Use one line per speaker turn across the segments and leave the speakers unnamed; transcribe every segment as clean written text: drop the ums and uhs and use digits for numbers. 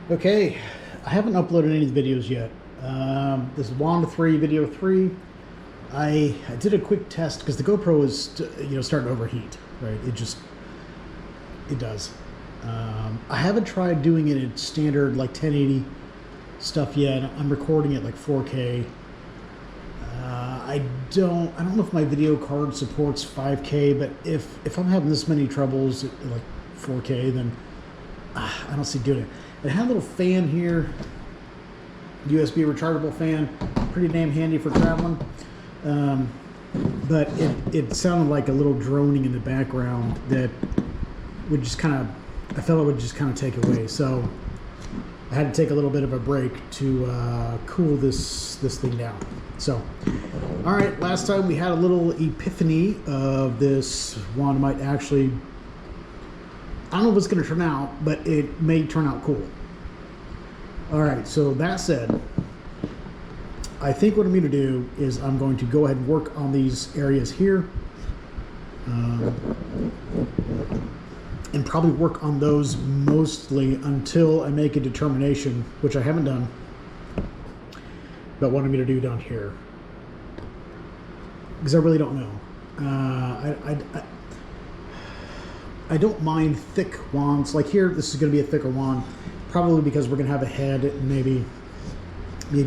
Okay, I haven't uploaded any of the videos yet. This is Wand 3, video 3. I did a quick test because the GoPro is starting to overheat, right? It does. I haven't tried doing it in standard like 1080 stuff yet. I'm recording it like 4K. I don't know if my video card supports 5K, but if I'm having this many troubles at like 4K, then I don't see doing it. It had a little fan here, USB rechargeable fan, pretty damn handy for traveling. But it sounded like a little droning in the background that would just I felt it would just kind of take away. So I had to take a little bit of a break to cool this thing down. So, all right, last time we had a little epiphany of this wand might actually, I don't know if it's going to turn out, but it may turn out cool. All right, so that said, I think what I'm going to do is I'm going to go ahead and work on these areas here. And probably work on those mostly until I make a determination, which I haven't done, about what I'm going to do down here. Because I really don't know. I don't mind thick wands. Like here, this is going to be a thicker wand, probably because we're going to have a head and maybe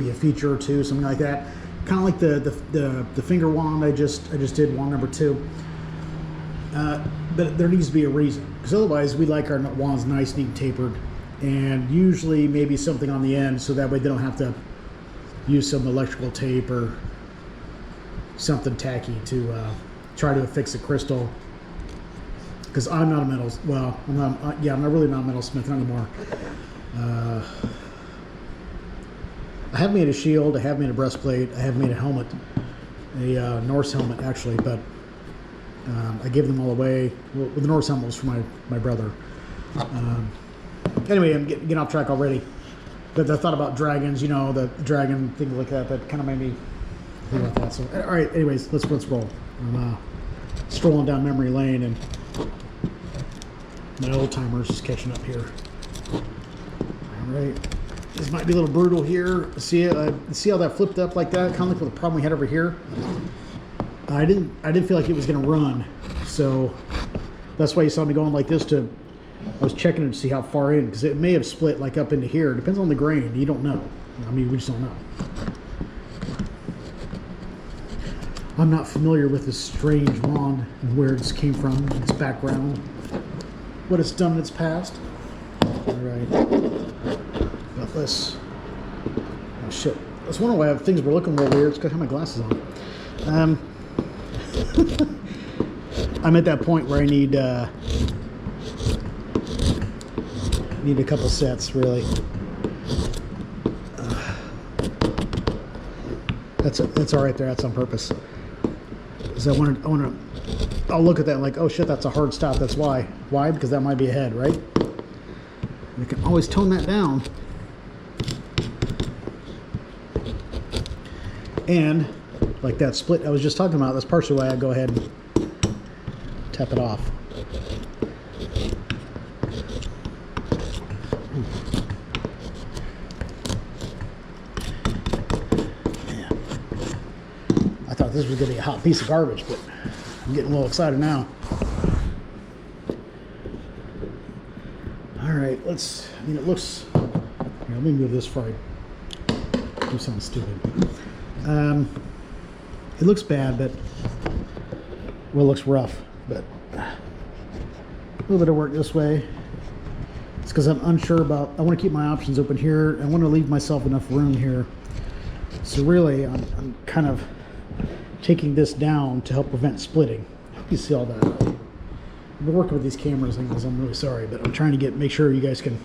a feature or two, something like that. Kind of like the finger wand I just did, wand number 2. But there needs to be a reason, because otherwise we like our wands nice, neat, and tapered, and usually maybe something on the end so that way they don't have to use some electrical tape or something tacky to try to affix a crystal. Because I'm not a metal, well, I'm not really not a metalsmith anymore. I have made a shield, I have made a breastplate, I have made a helmet, a Norse helmet actually, but I gave them all away. Well, the Norse helmet was for my brother. Anyway, I'm getting off track already. But I thought about dragons, the dragon, things like that. That kind of made me think about that. So, all right, anyways, let's roll. I'm strolling down memory lane, and my old timer's just catching up here. All right, this might be a little brutal here. See how that flipped up like that? Kind of like the problem we had over here. I didn't feel like it was going to run, so that's why you saw me going like this. I was checking it to see how far in, because it may have split like up into here. It depends on the grain. You don't know. I mean, we just don't know. I'm not familiar with this strange wand and where it came from, its background, what it's done in its past. All right, but let's. Oh shit! I was wondering why things were looking a little weird. It's because I have my glasses on. I'm at that point where I need a couple sets, really. That's all right there. That's on purpose. Because I'll look at that like, oh shit, that's a hard stop. That's why. Why? Because that might be a head, right? You can always tone that down. And like that split I was just talking about, that's partially why I go ahead and tap it off. Yeah. I thought this was going to be a hot piece of garbage, but I'm getting a little excited now. All right, it looks, here, let me move this before I do something stupid. It looks bad, but, well, it looks rough, but a little bit of work this way. It's because I'm unsure about, I want to keep my options open here. I want to leave myself enough room here. So really, I'm kind of taking this down to help prevent splitting. I hope you see all that. I've been working with these cameras angles, I'm really sorry, but I'm trying to make sure you guys can,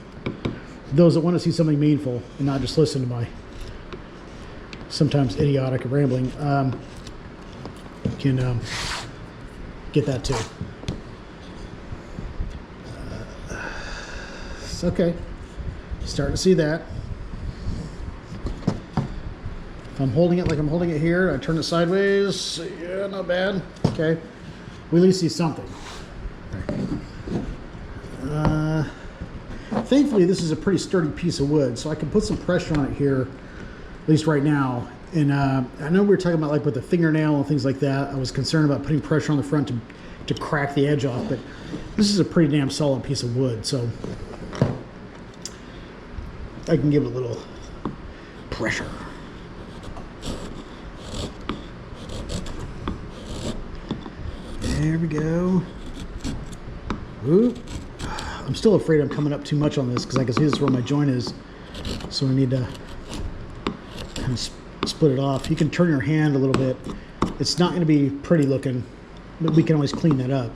those that want to see something meaningful and not just listen to my sometimes idiotic rambling, can get that too. It's okay. Starting to see that. If I'm holding it like I'm holding it here, I turn it sideways. Yeah, not bad. Okay. We at least see something. thankfully this is a pretty sturdy piece of wood, so I can put some pressure on it here, at least right now. And I know we were talking about like with the fingernail and things like that. I was concerned about putting pressure on the front to crack the edge off, but this is a pretty damn solid piece of wood, so I can give it a little pressure. There we go. Oop. I'm still afraid I'm coming up too much on this because I can see this is where my joint is, so I need to kind of split it off. You can turn your hand a little bit. It's not going to be pretty looking, but we can always clean that up.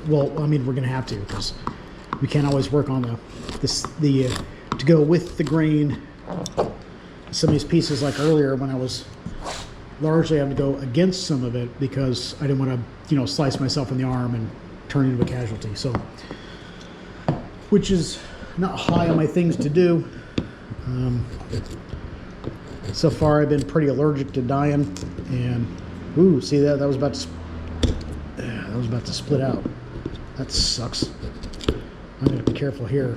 Well, I mean, we're going to have to because we can't always work on to go with the grain. Some of these pieces, like earlier when I was largely having to go against some of it because I didn't want to, you know, slice myself in the arm and turn into a casualty. So, which is not high on my things to do. So far, I've been pretty allergic to dying, and ooh, see that was about to split out. That sucks. I'm gonna be careful here.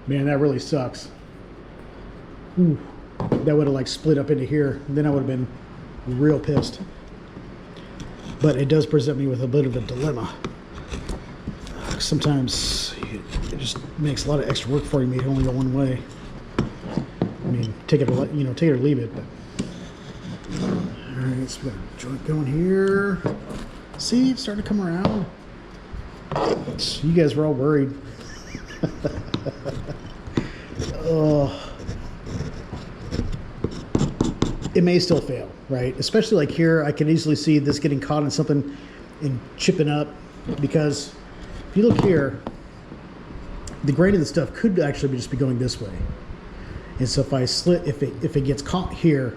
Man, that really sucks. Ooh, that would have like split up into here. Then I would have been real pissed. But it does present me with a bit of a dilemma. Sometimes it just makes a lot of extra work for you. You only go one way. I mean, take it or leave it. But all right, let's put a joint going here. See, it's starting to come around. You guys were all worried. Oh, it may still fail, right? Especially like here, I can easily see this getting caught in something and chipping up, because if you look here, the grain of the stuff could actually just be going this way. And so if I if it gets caught here,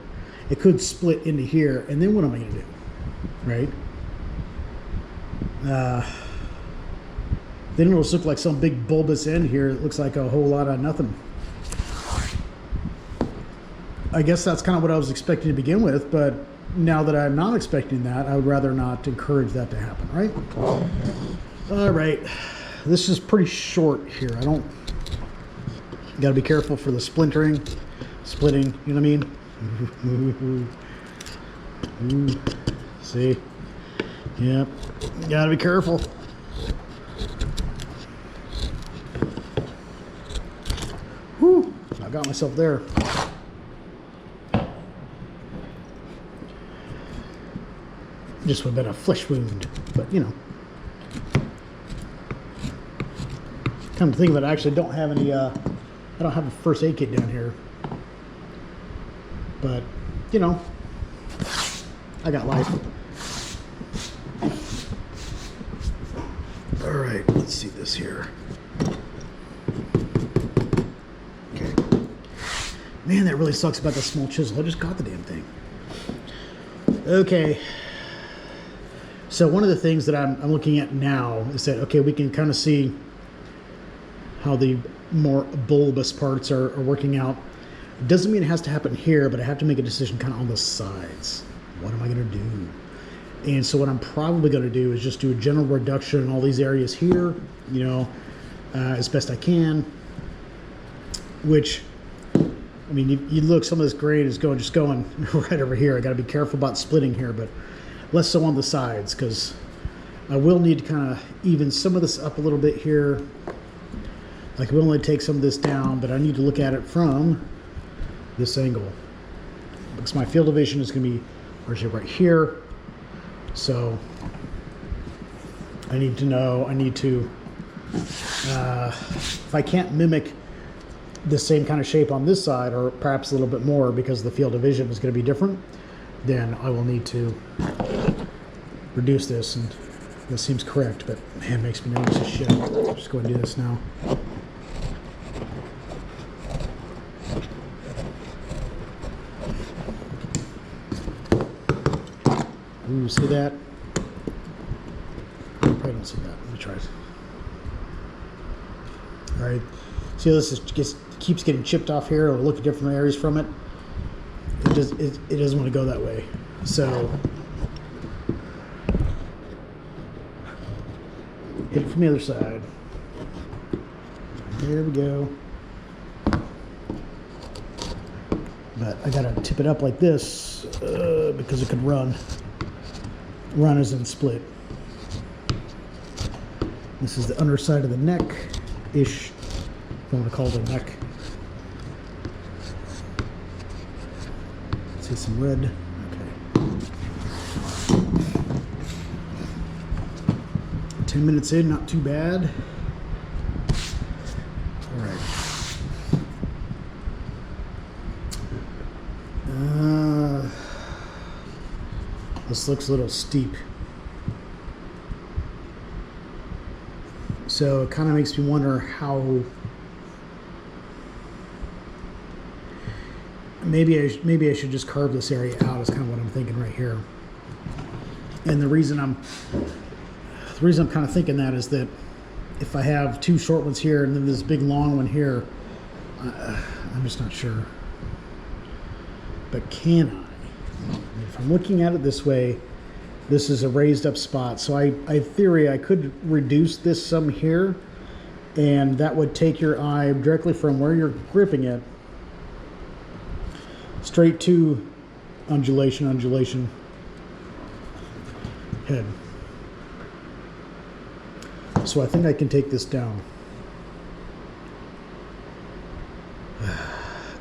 it could split into here, and then what am I going to do, right? Then it'll just look like some big bulbous end here. It looks like a whole lot of nothing. I guess that's kind of what I was expecting to begin with, but now that I'm not expecting that, I would rather not encourage that to happen, right? All right, this is pretty short here. I don't, got to be careful for the splitting, you know what I mean? See? Yep, got to be careful. Whew, I got myself there. Just would have been a flesh wound, but you know. Come to think of it, I actually don't have any, I don't have a first aid kit down here. But, you know, I got life. All right, let's see this here. Okay. Man, that really sucks about the small chisel. I just got the damn thing. Okay. So one of the things that I'm looking at now is that, okay, we can kind of see how the more bulbous parts are working out. It doesn't mean it has to happen here, but I have to make a decision kind of on the sides. What am I going to do? And so what I'm probably going to do is just do a general reduction in all these areas here, you know, as best I can. Which, I mean, you look, some of this grain is just going right over here. I got to be careful about splitting here, but less so on the sides, because I will need to kind of even some of this up a little bit here. Like, I will only take some of this down, but I need to look at it from this angle, because my field of vision is going to be right here. So I need to know, if I can't mimic the same kind of shape on this side, or perhaps a little bit more because the field of vision is going to be different, then I will need to reduce this, and this seems correct, but man, it makes me nervous as shit. Just go ahead and do this now. Ooh, see that? Probably don't see that. Let me try it. All right. See how this keeps getting chipped off here, or look at different areas from it? It doesn't want to go that way. So hit it from the other side. There we go. But I gotta tip it up like this because it could run. Run as in split. This is the underside of the neck-ish, if I want to call it a neck. See some red. Okay. 10 minutes in, not too bad. All right. This looks a little steep. So it kind of makes me wonder how maybe I should just carve this area out is kind of what I'm thinking right here. And the reason I'm kind of thinking that is that if I have two short ones here and then this big long one here, I'm just not sure. But can I? If I'm looking at it this way, this is a raised up spot. So in theory, I could reduce this some here, and that would take your eye directly from where you're gripping it straight to undulation, head. So I think I can take this down. I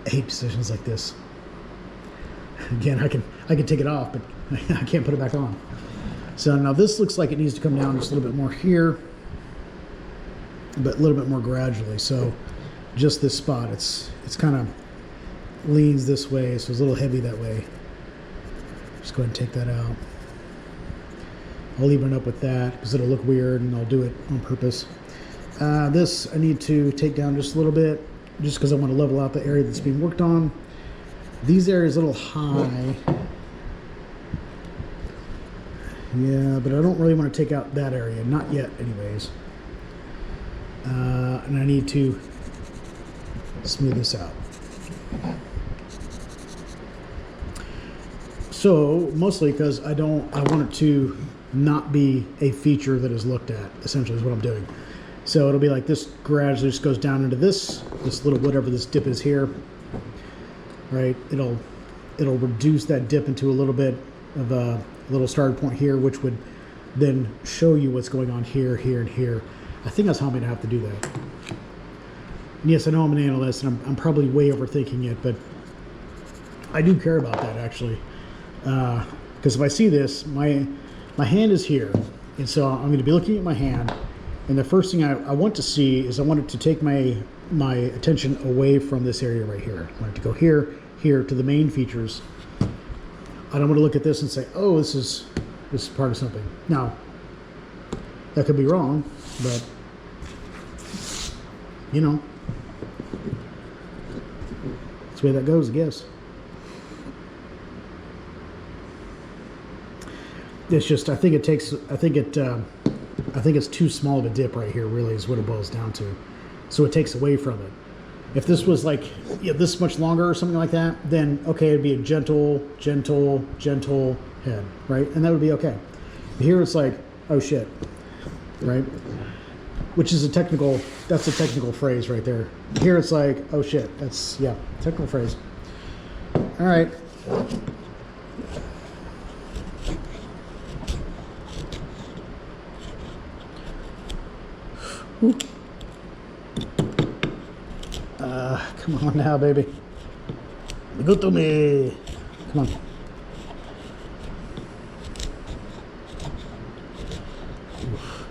hate positions like this. Again, I can take it off, but I can't put it back on. So now this looks like it needs to come down just a little bit more here, but a little bit more gradually. So just this spot, it's kind of leans this way, so it's a little heavy that way. Just go ahead and take that out. I'll even up with that because it'll look weird, and I'll do it on purpose. This I need to take down just a little bit, just because I want to level out the area that's being worked on. These areas a little high. Yeah, but I don't really want to take out that area. Not yet, anyways. And I need to smooth this out. So, mostly because I want it to not be a feature that is looked at, essentially is what I'm doing. So it'll be like this gradually just goes down into this little, whatever this dip is here. Right, it'll reduce that dip into a little bit of a little starting point here, which would then show you what's going on here, here, and here. I think that's how I'm going to have to do that. And yes, I know I'm an analyst, and I'm probably way overthinking it, but I do care about that actually, because if I see this, my hand is here, and so I'm going to be looking at my hand, and the first thing I want to see is I want it to take my attention away from this area right here. I want it to go here to the main features. I don't want to look at this and say, oh, this is part of something. Now, that could be wrong, but you know, that's the way that goes, I guess. It's just, I think it's too small of a dip right here, really, is what it boils down to. So it takes away from it. If this was like this much longer or something like that, then okay, it'd be a gentle head, right? And that would be okay. But here it's like, oh shit, right? Which is that's a technical phrase right there. Here it's like, oh shit, that's, yeah, technical phrase. All right. Ooh. Come on now, baby. Go to me. Come on. Oof.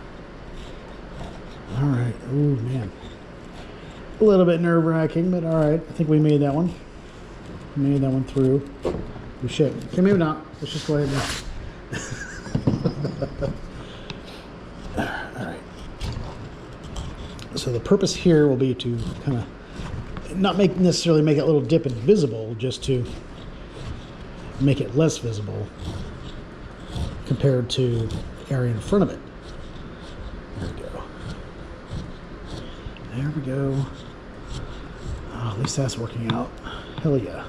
All right. Oh, man. A little bit nerve-wracking, but all right. I think we made that one. We made that one through. Oh, shit. Okay, maybe not. Let's just go ahead and... All right. So the purpose here will be to kind of not necessarily make it a little dip invisible, just to make it less visible compared to the area in front of it. There we go. There we go. Oh, at least that's working out. Hell yeah.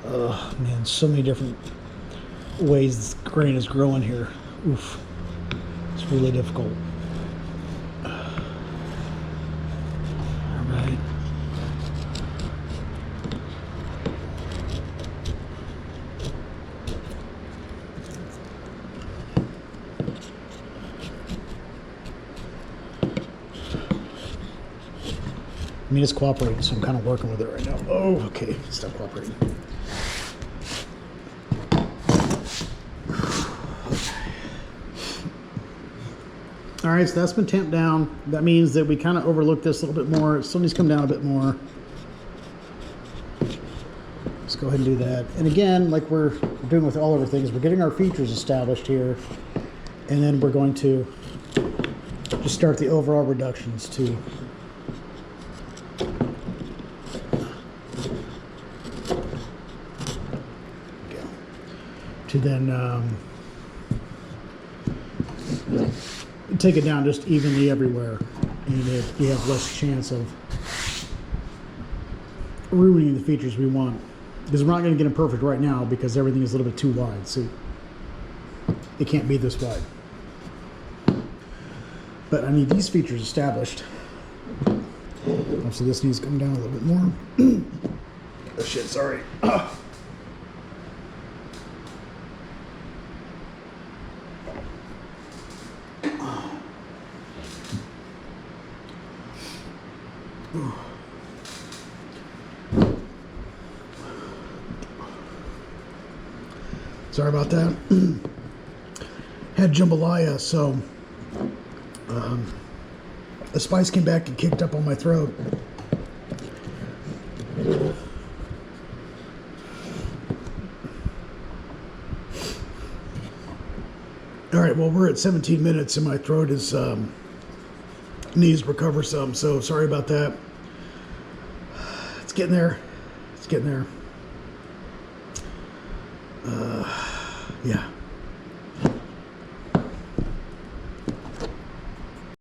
Oh man, so many different ways this grain is growing here. Oof. It's really difficult. Alright. I mean, it's cooperating, so I'm kind of working with it right now. Oh, okay. Stop cooperating. All right, so that's been tamped down. That means that we kind of overlooked this a little bit more. It still needs to come down a bit more. Let's go ahead and do that. And again, like we're doing with all of our things, we're getting our features established here, and then we're going to just start the overall reductions too. To then take it down just evenly everywhere, and you have less chance of ruining the features we want. Because we're not going to get them perfect right now because everything is a little bit too wide. So it can't be this wide. But I need these features established. So this needs to come down a little bit more. Oh shit, sorry. Sorry about that. Had jambalaya, so the spice came back and kicked up on my throat. All right, well, we're at 17 minutes and my throat is needs to recover some, so sorry about that. It's getting there. It's getting there. Yeah.